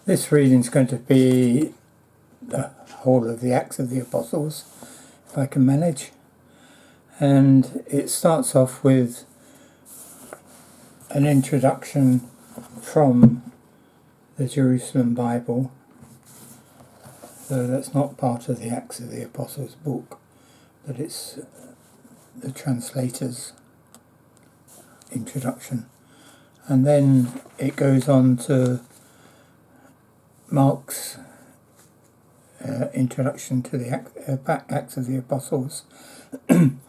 This reading is going to be the whole of the Acts of the Apostles, if I can manage. And it starts off with an introduction from the Jerusalem Bible. So that's not part of the Acts of the Apostles book, but it's the translator's introduction. And then it goes on to Mark's introduction to the Acts of the Apostles. And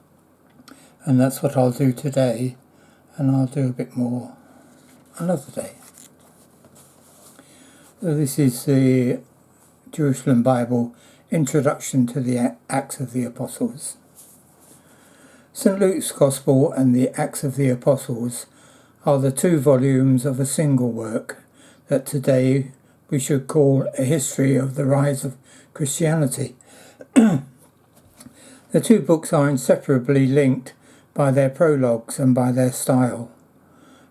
that's what I'll do today, and I'll do a bit more another day. So this is the Jerusalem Bible introduction to the Acts of the Apostles. St. Luke's Gospel and the Acts of the Apostles are the two volumes of a single work that today we should call a history of the rise of Christianity. The two books are inseparably linked by their prologues and by their style.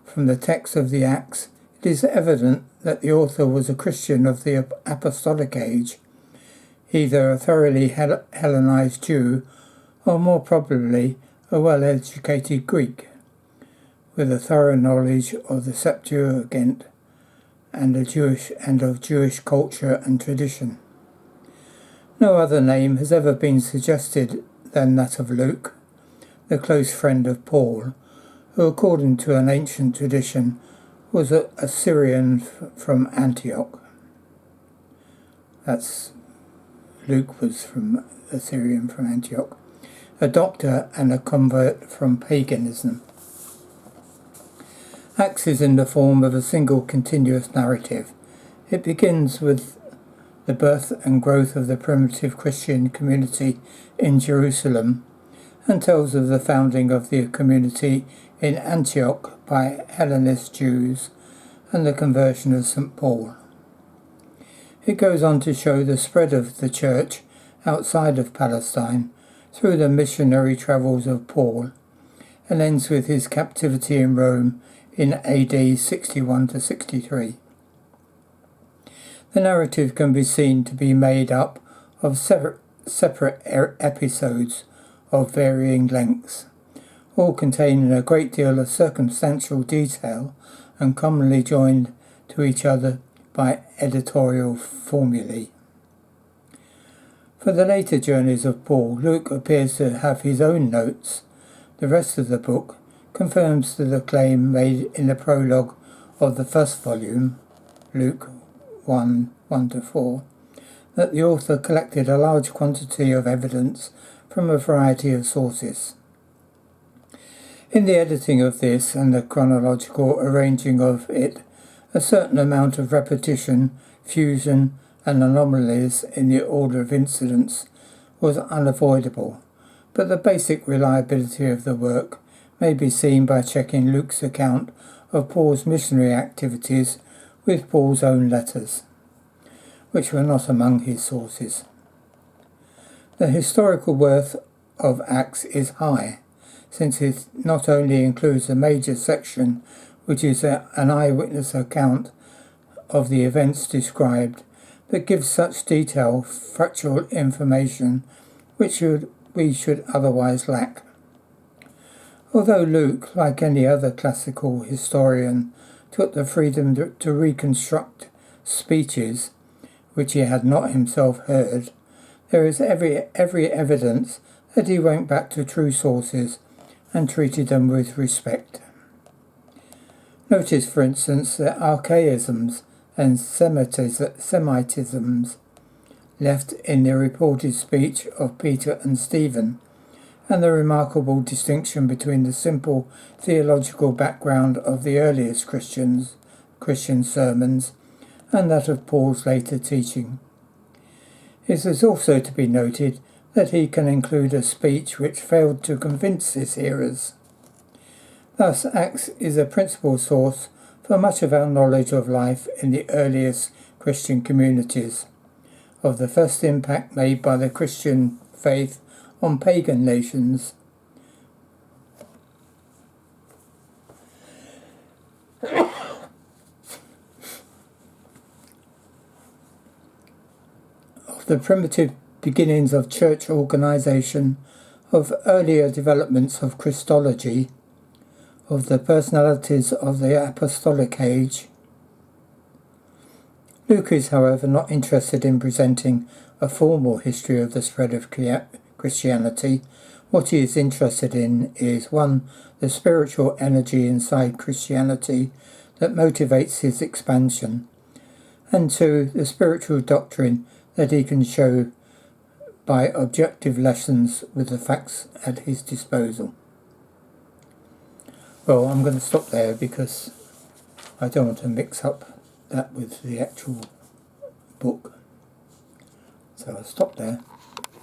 From the text of the Acts, it is evident that the author was a Christian of the apostolic age, either a thoroughly Hellenized Jew or more probably a well-educated Greek, with a thorough knowledge of the Septuagint and of Jewish culture and tradition. No other name has ever been suggested than that of Luke, the close friend of Paul, who according to an ancient tradition was a Syrian from Antioch. Luke was from a Syrian from Antioch, a doctor and a convert from paganism. Acts is in the form of a single continuous narrative. It begins with the birth and growth of the primitive Christian community in Jerusalem and tells of the founding of the community in Antioch by Hellenist Jews and the conversion of St. Paul. It goes on to show the spread of the church outside of Palestine through the missionary travels of Paul and ends with his captivity in Rome in AD 61 to 63. The narrative can be seen to be made up of separate episodes of varying lengths, all containing a great deal of circumstantial detail and commonly joined to each other by editorial formulae. For the later journeys of Paul, Luke appears to have his own notes. The rest of the book confirms the claim made in the prologue of the first volume, Luke 1:1-4, that the author collected a large quantity of evidence from a variety of sources. In the editing of this and the chronological arranging of it, a certain amount of repetition, fusion, and anomalies in the order of incidents was unavoidable, but the basic reliability of the work may be seen by checking Luke's account of Paul's missionary activities with Paul's own letters, which were not among his sources. The historical worth of Acts is high, since it not only includes a major section which is an eyewitness account of the events described, but gives such detailed factual information which we should otherwise lack. Although Luke, like any other classical historian, took the freedom to reconstruct speeches which he had not himself heard, there is every evidence that he went back to true sources and treated them with respect. Notice, for instance, the archaisms and Semitisms left in the reported speech of Peter and Stephen, and the remarkable distinction between the simple theological background of the earliest Christian sermons and that of Paul's later teaching. It is also to be noted that he can include a speech which failed to convince his hearers. Thus, Acts is a principal source for much of our knowledge of life in the earliest Christian communities, of the first impact made by the Christian faith on pagan nations, of the primitive beginnings of church organisation, of earlier developments of Christology, of the personalities of the apostolic age. Luke is, however, not interested in presenting a formal history of the spread of Christianity. What he is interested in is 1. The spiritual energy inside Christianity that motivates his expansion, and 2. The spiritual doctrine that he can show by objective lessons with the facts at his disposal. Well, I'm going to stop there because I don't want to mix up that with the actual book. So I'll stop there.